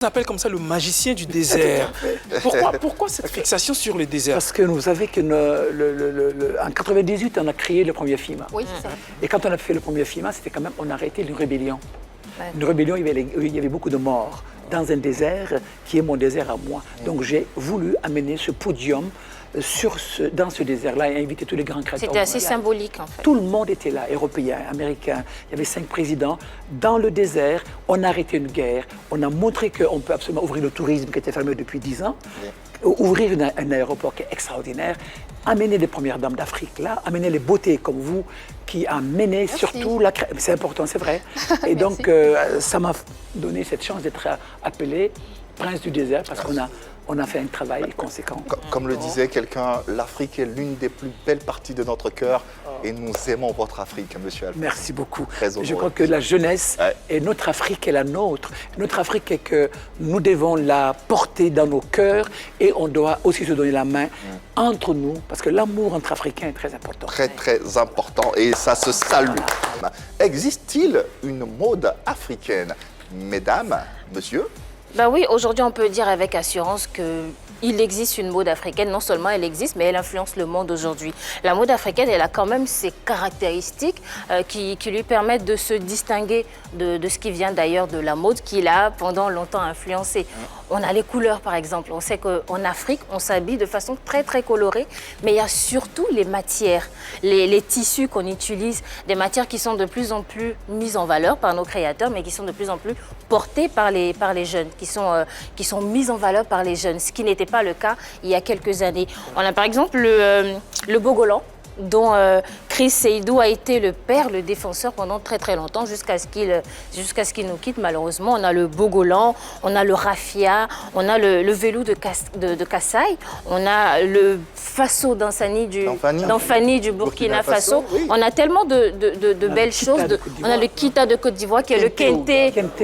On appelle comme ça le magicien du désert. Pourquoi cette fixation sur le désert? Parce que vous savez que en 98, on a créé le premier film. Oui, c'est ça. Et quand on a fait le premier film, c'était quand même, on a arrêté une rébellion. Ouais. Une rébellion, il y avait beaucoup de morts dans un désert qui est mon désert à moi. Donc j'ai voulu amener ce podium dans ce désert-là et inviter tous les grands créateurs. C'était assez symbolique en fait. Tout le monde était là, Européens, Américains. Il y avait 5 présidents. Dans le désert, on a arrêté une guerre. On a montré qu'on peut absolument ouvrir le tourisme qui était fermé depuis 10 ans. Ouvrir un aéroport qui est extraordinaire. Amener les premières dames d'Afrique là. Amener les beautés comme vous qui amenaient surtout la... C'est important, c'est vrai. Et donc, ça m'a donné cette chance d'être appelé Prince du désert parce qu'on a fait un travail conséquent. Comme le disait quelqu'un, l'Afrique est l'une des plus belles parties de notre cœur et nous aimons votre Afrique, monsieur Alpha. Merci beaucoup. Très heureux. Je crois que la jeunesse et notre Afrique est la nôtre. Notre Afrique est que nous devons la porter dans nos cœurs et on doit aussi se donner la main entre nous parce que l'amour entre Africains est très important. Très, très important et ça se salue. Existe-t-il une mode africaine? Mesdames, monsieur? Ben oui, aujourd'hui on peut dire avec assurance qu'il existe une mode africaine. Non seulement elle existe, mais elle influence le monde aujourd'hui. La mode africaine, elle a quand même ses caractéristiques qui lui permettent de se distinguer de ce qui vient d'ailleurs de la mode qui l'a pendant longtemps influencé. On a les couleurs par exemple. On sait qu'en Afrique, on s'habille de façon très très colorée, mais il y a surtout les matières, les tissus qu'on utilise, des matières qui sont de plus en plus mises en valeur par nos créateurs, mais qui sont de plus en plus portées par les jeunes, qui sont mises en valeur par les jeunes, ce qui n'était pas le cas il y a quelques années. On a par exemple le Bogolan, dont Chris Seydou a été le père, le défenseur pendant très très longtemps, jusqu'à ce qu'il nous quitte malheureusement. On a le Bogolan, on a le Raffia, on a le Velou de Kassai, on a le Faso d'Ansani du Burkina Faso. Oui. On a tellement de belles choses. On a le Kita de Côte d'Ivoire qui est le Kente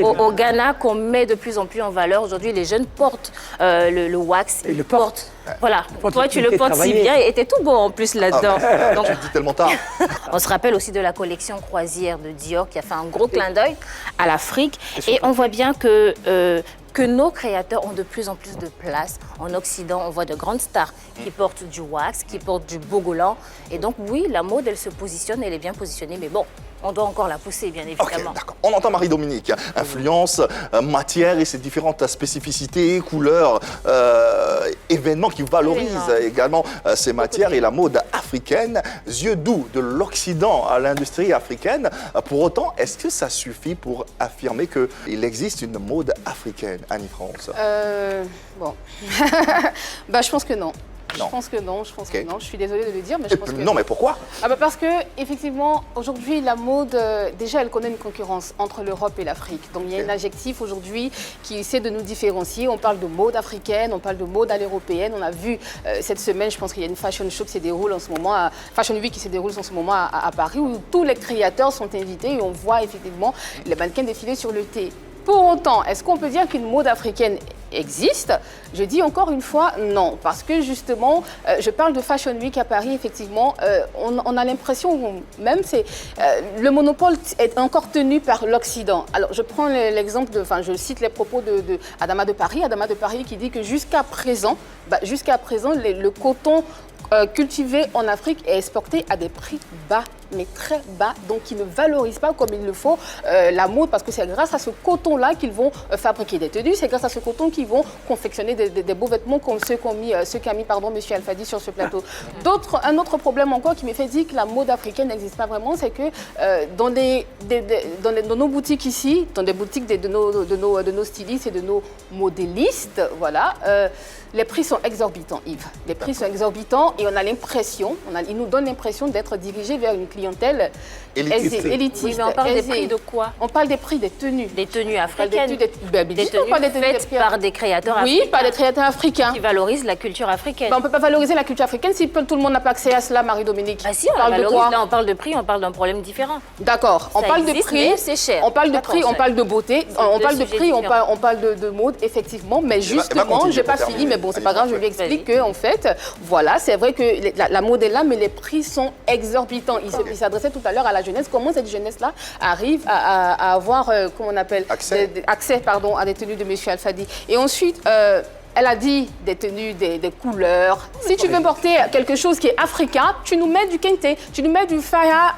au Ghana qu'on met de plus en plus en valeur. Aujourd'hui, les jeunes portent le wax. Ils le portent. Voilà, toi tu le portes si bien et t'es tout beau en plus là-dedans. Donc, tu le dis tellement tard. On se rappelle aussi de la collection croisière de Dior qui a fait un gros clin d'œil à l'Afrique. Et on voit bien que nos créateurs ont de plus en plus de place. En Occident, on voit de grandes stars qui portent du wax, qui portent du Bogolan. Et donc oui, la mode, elle se positionne, elle est bien positionnée. Mais bon, on doit encore la pousser, bien évidemment. Ok, d'accord. On entend Marie-Dominique. Influence, matière et ses différentes spécificités, couleurs, événements qui valorisent également ces matières et la mode africaine. Yeux doux de l'Occident à l'industrie africaine. Pour autant, est-ce que ça suffit pour affirmer qu'il existe une mode africaine, Annie-France? Bon, bah, je pense que non. Je pense que non, je suis désolée de le dire, mais je pense que non. Mais pourquoi? Parce que, effectivement, aujourd'hui, la mode, déjà, elle connaît une concurrence entre l'Europe et l'Afrique. Donc, il y a un adjectif aujourd'hui qui essaie de nous différencier. On parle de mode africaine, on parle de mode à l'européenne. On a vu cette semaine, je pense qu'il y a une fashion show qui se déroule en ce moment, Fashion Week qui se déroule en ce moment à Paris, où tous les créateurs sont invités et on voit effectivement les mannequins défiler sur le thé. Pour autant, est-ce qu'on peut dire qu'une mode africaine existe? Je dis encore une fois non, parce que justement, je parle de Fashion Week à Paris, effectivement, on a l'impression, même le monopole est encore tenu par l'Occident. Alors, je prends l'exemple je cite les propos de Adama de Paris qui dit que jusqu'à présent, le coton cultivé en Afrique est exporté à des prix bas, mais très bas, donc qui ne valorisent pas comme il le faut la mode, parce que c'est grâce à ce coton-là qu'ils vont fabriquer des tenues, c'est grâce à ce coton qu'ils vont confectionner des beaux vêtements comme ceux qu'a mis M. Alfadi sur ce plateau. Un autre problème encore qui me fait dire que la mode africaine n'existe pas vraiment, c'est que dans nos boutiques ici, dans des boutiques de nos stylistes et de nos modélistes, voilà, les prix sont exorbitants, Yves. Les prix sont exorbitants et on a l'impression, il nous donne l'impression d'être dirigé vers une clientèle élitiste. Oui, mais on parle des prix de quoi? On parle des prix des tenues. Des tenues africaines. Des tenues faites par des créateurs africains. Oui, par des créateurs africains. Qui valorisent la culture africaine. On ne peut pas valoriser la culture africaine si tout le monde n'a pas accès à cela, Marie-Dominique. Ah si, on la valorise. Là, on parle de prix, on parle d'un problème différent. D'accord. On parle de prix, c'est cher. On parle de prix, on parle de beauté. On parle de prix, on parle de mode, effectivement. Mais justement, je n'ai pas fini, mais bon, c'est pas grave, je lui explique qu'en fait, voilà, c'est vrai que la mode est là, mais les prix sont exorbitants. Il se il s'adressait tout à l'heure à la jeunesse. Comment cette jeunesse-là arrive à avoir, comment on appelle, accès à des tenues de M. Al-Fadi. Et ensuite, elle a dit des tenues, des couleurs. Si tu veux porter quelque chose qui est africain, tu nous mets du kente, tu nous mets du faya,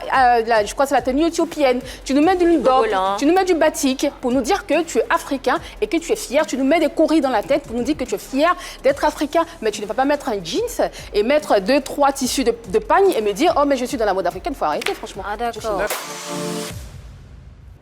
je crois que c'est la tenue éthiopienne, tu nous mets du ludok, tu nous mets du batik pour nous dire que tu es africain et que tu es fier. Tu nous mets des coris dans la tête pour nous dire que tu es fier d'être africain. Mais tu ne vas pas mettre un jeans et mettre 2-3 tissus de pagne et me dire « Oh, mais je suis dans la mode africaine ». Il faut arrêter, franchement. Ah, d'accord.